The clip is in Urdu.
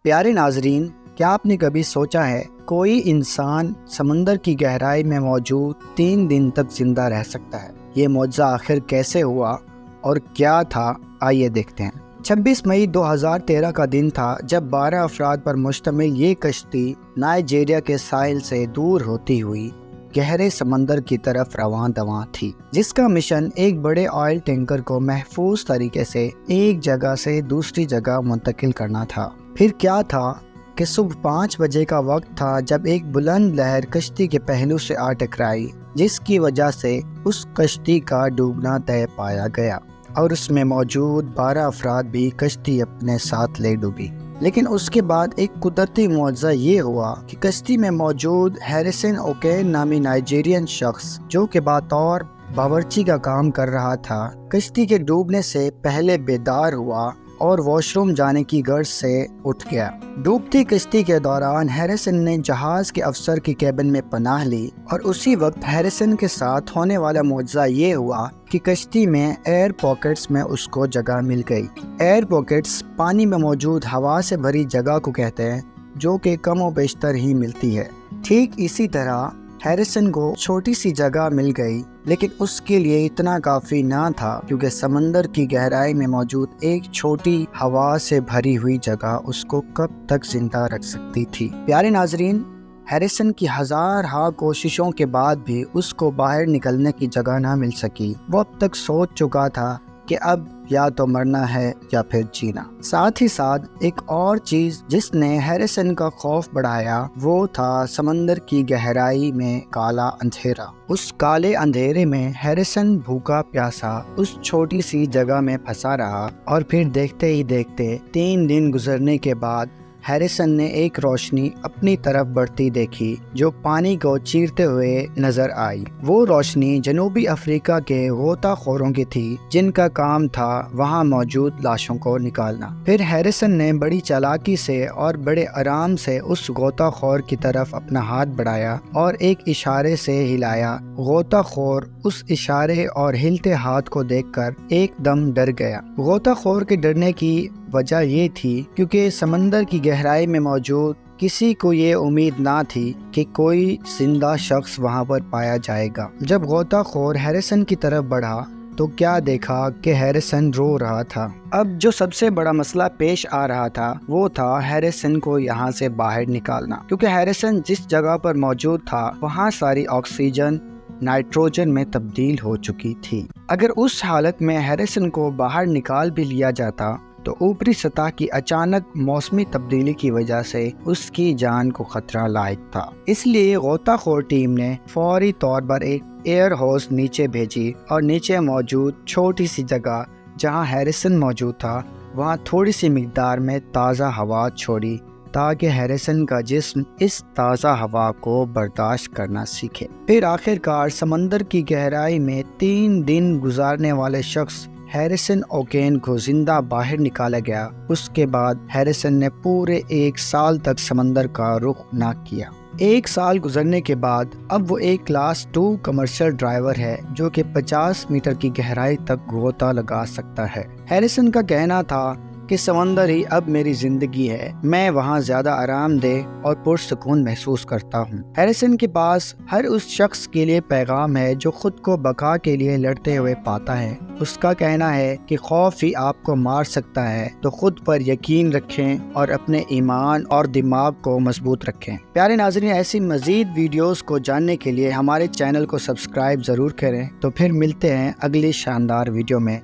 پیارے ناظرین، کیا آپ نے کبھی سوچا ہے کوئی انسان سمندر کی گہرائی میں موجود 3 دن تک زندہ رہ سکتا ہے؟ یہ معجزہ آخر کیسے ہوا اور کیا تھا؟ آئیے دیکھتے ہیں۔ 26 مئی 2013 کا دن تھا جب 12 افراد پر مشتمل یہ کشتی نائجیریا کے ساحل سے دور ہوتی ہوئی گہرے سمندر کی طرف رواں دواں تھی، جس کا مشن ایک بڑے آئل ٹینکر کو محفوظ طریقے سے ایک جگہ سے دوسری جگہ منتقل کرنا تھا۔ پھر کیا تھا کہ صبح 5 بجے کا وقت تھا جب ایک بلند لہر کشتی کے پہلو سے آ ٹکرائی، جس کی وجہ سے اس کشتی کا ڈوبنا طے پایا گیا اور اس میں موجود 12 افراد بھی کشتی اپنے ساتھ لے ڈوبی۔ لیکن اس کے بعد ایک قدرتی معجزہ یہ ہوا کہ کشتی میں موجود ہیریسن اوکین نامی نائجیرین شخص، جو کہ بطور باورچی کا کام کر رہا تھا، کشتی کے ڈوبنے سے پہلے بیدار ہوا اور واش روم جانے کی غرض سے اٹھ گیا۔ ڈوبتی کشتی کے دوران ہیریسن نے جہاز کے افسر کی کیبن میں پناہ لی، اور اسی وقت ہیریسن کے ساتھ ہونے والا معجزہ یہ ہوا کہ کشتی میں ایئر پاکٹس میں اس کو جگہ مل گئی۔ ایئر پاکٹس پانی میں موجود ہوا سے بھری جگہ کو کہتے ہیں، جو کہ کم و بیشتر ہی ملتی ہے۔ ٹھیک اسی طرح ہیریسن کو چھوٹی سی جگہ مل گئی، لیکن اس کے لیے اتنا کافی نہ تھا، کیونکہ سمندر کی گہرائی میں موجود ایک چھوٹی ہوا سے بھری ہوئی جگہ اس کو کب تک زندہ رکھ سکتی تھی۔ پیارے ناظرین، ہیریسن کی ہزارہا کوششوں کے بعد بھی اس کو باہر نکلنے کی جگہ نہ مل سکی۔ وہ اب تک سوچ چکا تھا کہ اب یا تو مرنا ہے یا پھر جینا۔ ساتھ ہی ساتھ ایک اور چیز جس نے ہیریسن کا خوف بڑھایا، وہ تھا سمندر کی گہرائی میں کالا اندھیرا۔ اس کالے اندھیرے میں ہیریسن بھوکا پیاسا اس چھوٹی سی جگہ میں پھنسا رہا، اور پھر دیکھتے ہی دیکھتے 3 دن گزرنے کے بعد ہیریسن نے ایک روشنی اپنی طرف بڑھتی دیکھی جو پانی کو چیرتے ہوئے نظر آئی۔ وہ روشنی جنوبی افریقہ کے غوطہ خوروں کی تھی، جن کا کام تھا وہاں موجود لاشوں کو نکالنا۔ پھر ہیریسن نے بڑی چالاکی سے اور بڑے آرام سے اس غوطہ خور کی طرف اپنا ہاتھ بڑھایا اور ایک اشارے سے ہلایا۔ غوطہ خور اس اشارے اور ہلتے ہاتھ کو دیکھ کر ایک دم ڈر گیا۔ غوطہ خور کے ڈرنے کی وجہ یہ تھی کیونکہ سمندر کی گہرائی میں موجود کسی کو یہ امید نہ تھی کہ کوئی زندہ شخص وہاں پر پایا جائے گا۔ جب غوطہ خور ہیریسن کی طرف بڑھا تو کیا دیکھا کہ ہیریسن رو رہا تھا۔ اب جو سب سے بڑا مسئلہ پیش آ رہا تھا وہ تھا ہیریسن کو یہاں سے باہر نکالنا، کیونکہ ہیریسن جس جگہ پر موجود تھا وہاں ساری آکسیجن نائٹروجن میں تبدیل ہو چکی تھی۔ اگر اس حالت میں ہیریسن کو باہر نکال بھی لیا جاتا تو اوپری سطح کی اچانک موسمی تبدیلی کی وجہ سے اس کی جان کو خطرہ لاحق تھا۔ اس لیے غوطہ خور ٹیم نے فوری طور پر ایک ایئر ہوس نیچے بھیجی اور نیچے موجود چھوٹی سی جگہ جہاں ہیریسن موجود تھا وہاں تھوڑی سی مقدار میں تازہ ہوا چھوڑی، تاکہ ہیریسن کا جسم اس تازہ ہوا کو برداشت کرنا سیکھے۔ پھر آخرکار سمندر کی گہرائی میں 3 دن گزارنے والے شخص ہیریسن اوکین کو زندہ باہر نکالا گیا۔ اس کے بعد ہیریسن نے پورے 1 سال تک سمندر کا رخ نہ کیا۔ 1 سال گزرنے کے بعد اب وہ ایک کلاس 2 کمرشل ڈرائیور ہے جو کہ 50 میٹر کی گہرائی تک غوطہ لگا سکتا ہے۔ ہیریسن کا کہنا تھا کہ سمندر ہی اب میری زندگی ہے، میں وہاں زیادہ آرام دہ اور پرسکون محسوس کرتا ہوں۔ ہیریسن کے پاس ہر اس شخص کے لیے پیغام ہے جو خود کو بقا کے لیے لڑتے ہوئے پاتا ہے۔ اس کا کہنا ہے کہ خوف ہی آپ کو مار سکتا ہے، تو خود پر یقین رکھیں اور اپنے ایمان اور دماغ کو مضبوط رکھیں۔ پیارے ناظرین، ایسی مزید ویڈیوز کو جاننے کے لیے ہمارے چینل کو سبسکرائب ضرور کریں۔ تو پھر ملتے ہیں اگلی شاندار ویڈیو میں۔